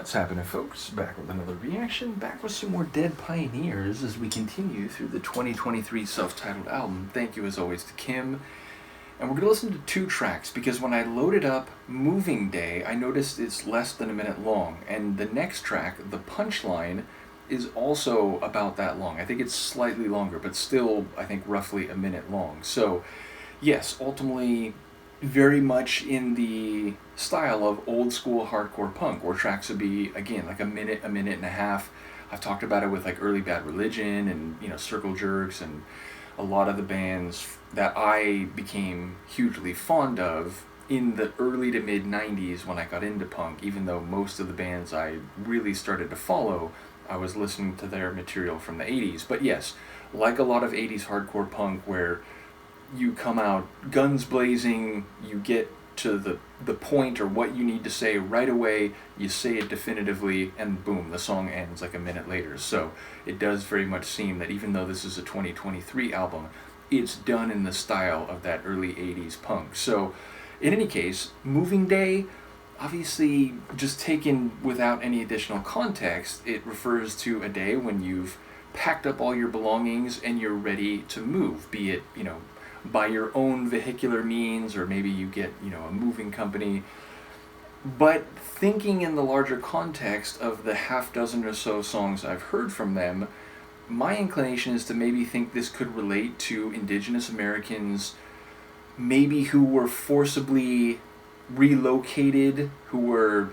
What's happening, folks? Back with another reaction, back with some more Dead Pioneers as we continue through the 2023 self-titled album. Thank you as always to Kim. And we're going to listen to two tracks because when I loaded up Moving Day, I noticed it's less than a minute long. And the next track, the Punchline, is also about that long. I think it's slightly longer, but still, I think, roughly a minute long. So, yes, ultimately, very much in the style of old school hardcore punk, where tracks would be, again, like a minute and a half. I've talked about it with like Early Bad Religion and, Circle Jerks and a lot of the bands that I became hugely fond of in the early to mid 90s when I got into punk. Even though most of the bands I really started to follow, I was listening to their material from the 80s. But yes, like a lot of 80s hardcore punk where you come out guns blazing, you get to the point or what you need to say right away, you say it definitively, and boom, the song ends like a minute later. So it does very much seem that even though this is a 2023 album, it's done in the style of that early 80s punk. So in any case, Moving Day, obviously just taken without any additional context, it refers to a day when you've packed up all your belongings and you're ready to move, be it, by your own vehicular means, or maybe you get, a moving company. But thinking in the larger context of the half dozen or so songs I've heard from them, my inclination is to maybe think this could relate to Indigenous Americans, maybe who were forcibly relocated, who were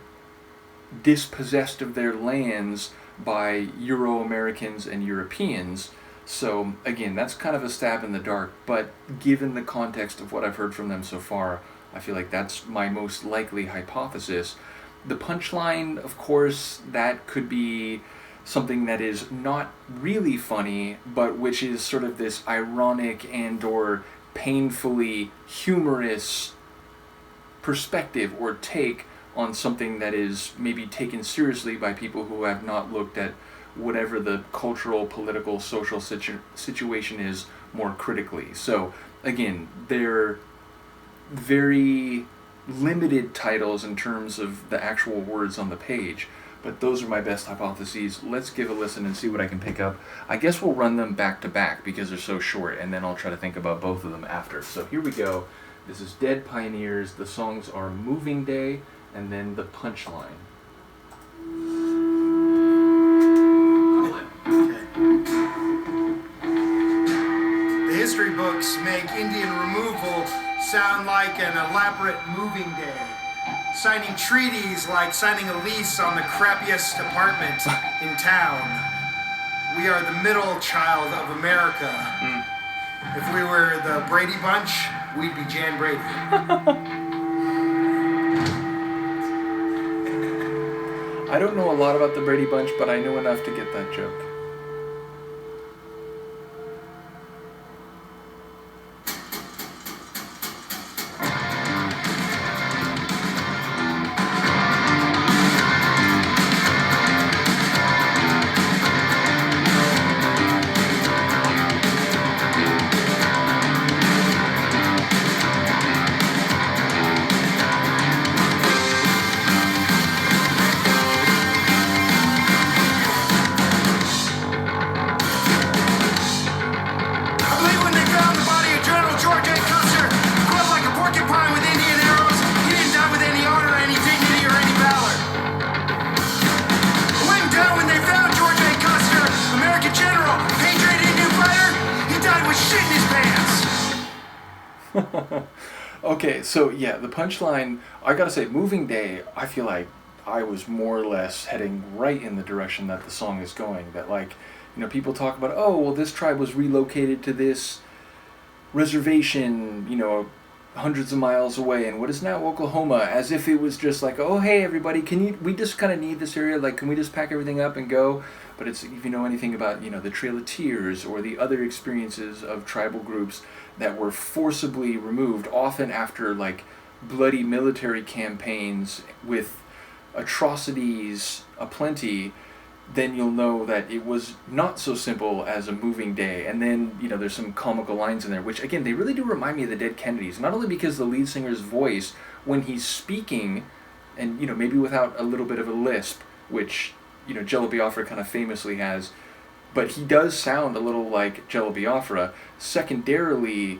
dispossessed of their lands by Euro-Americans and Europeans. So, again, that's kind of a stab in the dark, but given the context of what I've heard from them so far, I feel like that's my most likely hypothesis. The Punchline, of course, that could be something that is not really funny, but which is sort of this ironic and or painfully humorous perspective or take on something that is maybe taken seriously by people who have not looked at whatever the cultural, political, social situation is more critically. So, again, they're very limited titles in terms of the actual words on the page, but those are my best hypotheses. Let's give a listen and see what I can pick up. I guess we'll run them back to back because they're so short, and then I'll try to think about both of them after. So here we go. This is Dead Pioneers. The songs are Moving Day and then The Punchline. History books make Indian removal sound like an elaborate moving day. Signing treaties like signing a lease on the crappiest apartment in town. We are the middle child of America. If we were the Brady Bunch, we'd be Jan Brady. I don't know a lot about the Brady Bunch, but I know enough to get that joke. Okay, so yeah, the Punchline, I gotta say, Moving Day, I feel like I was more or less heading right in the direction that the song is going. That, like, people talk about, oh, well, this tribe was relocated to this reservation, hundreds of miles away in what is now Oklahoma, as if it was just like, oh, hey, everybody, we just kind of need this area, like, can we just pack everything up and go? But it's, if you know anything about, the Trail of Tears or the other experiences of tribal groups that were forcibly removed, often after, like, bloody military campaigns with atrocities aplenty, then you'll know that it was not so simple as a moving day. And then, there's some comical lines in there, which, again, they really do remind me of the Dead Kennedys. Not only because the lead singer's voice, when he's speaking, and, maybe without a little bit of a lisp, which, Jello Biafra kind of famously has. But he does sound a little like Jello Biafra. Secondarily,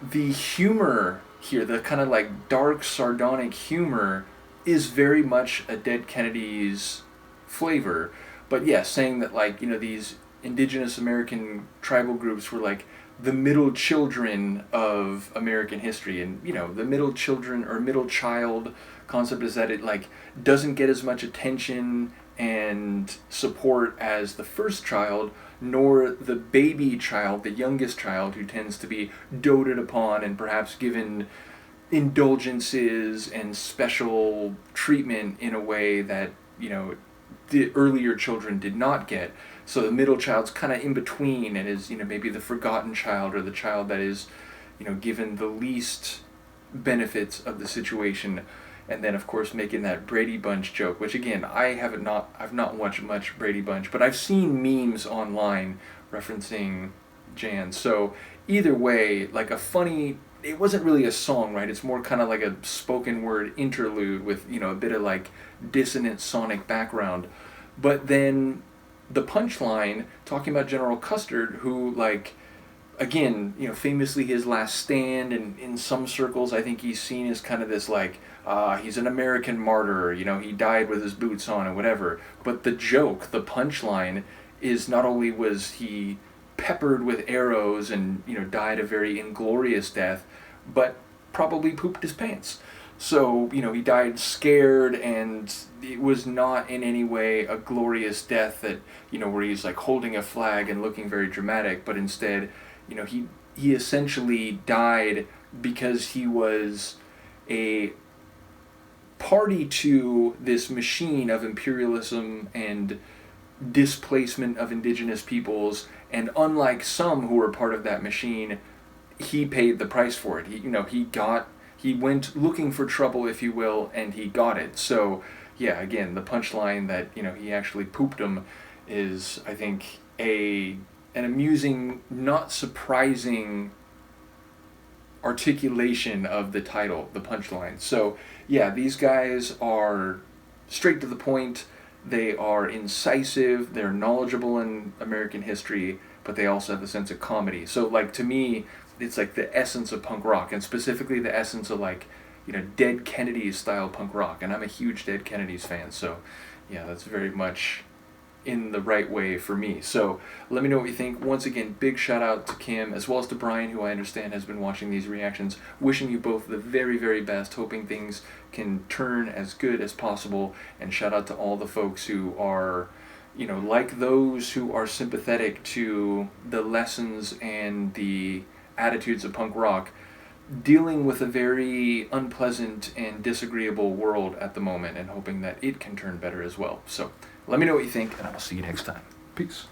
the humor here, the kind of like dark, sardonic humor, is very much a Dead Kennedys flavor. But yeah, saying that like, these indigenous American tribal groups were like the middle children of American history. And, the middle children or middle child concept is that it like doesn't get as much attention and support as the first child, nor the baby child, the youngest child, who tends to be doted upon and perhaps given indulgences and special treatment in a way that, the earlier children did not get. So the middle child's kind of in between and is, maybe the forgotten child or the child that is, given the least benefits of the situation. And then, of course, making that Brady Bunch joke, which again, I've not watched much Brady Bunch, but I've seen memes online referencing Jan. So either way, like a funny, it wasn't really a song, right? It's more kind of like a spoken word interlude with, a bit of like dissonant sonic background. But then the punchline, talking about General Custer, who like, again, famously his last stand, and in some circles I think he's seen as kind of this like, he's an American martyr, he died with his boots on and whatever. But the joke, the punchline, is not only was he peppered with arrows and, died a very inglorious death, but probably pooped his pants. So, he died scared, and it was not in any way a glorious death that, where he's like holding a flag and looking very dramatic, but instead, he essentially died because he was a party to this machine of imperialism and displacement of indigenous peoples, and unlike some who were part of that machine, he paid the price for it. He went looking for trouble, if you will, and he got it. So yeah, again, the punchline that he actually pooped him is, I think, an amusing, not surprising articulation of the title, the punchline. So yeah, these guys are straight to the point. They are incisive. They're knowledgeable in American history, but they also have a sense of comedy. So like, to me, it's like the essence of punk rock, and specifically the essence of like, Dead Kennedys style punk rock. And I'm a huge Dead Kennedys fan, so yeah, that's very much in the right way for me. So let me know what you think. Once again, big shout out to Kim as well as to Brian, who I understand has been watching these reactions. Wishing you both the very, very best, hoping things can turn as good as possible, and shout out to all the folks who are, like those who are sympathetic to the lessons and the attitudes of punk rock, dealing with a very unpleasant and disagreeable world at the moment, and hoping that it can turn better as well. So let me know what you think, and I'll see you next time. Peace.